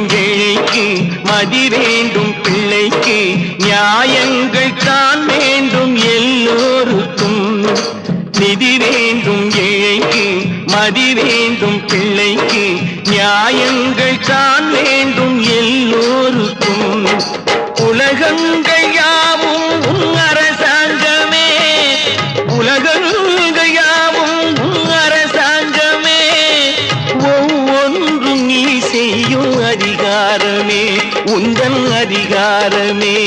ஏழைக்கு மதி வேண்டும், பிள்ளைக்கு நியாயங்கள் தான் வேண்டும், எல்லோருக்கும் நிதி வேண்டும். ஏழைக்கு மதி வேண்டும், பிள்ளைக்கு நியாயங்கள் தான் வேண்டும், எல்லோருக்கும். உலகங்கள் யாவும் உன் அரசாங்கமே, உலகங்கள் யாவும் உன் அரசாங்கமே, ஒவ்வொன்றும் நீ செய்யும் அதிகாரமே உந்தன் அதிகாரமே.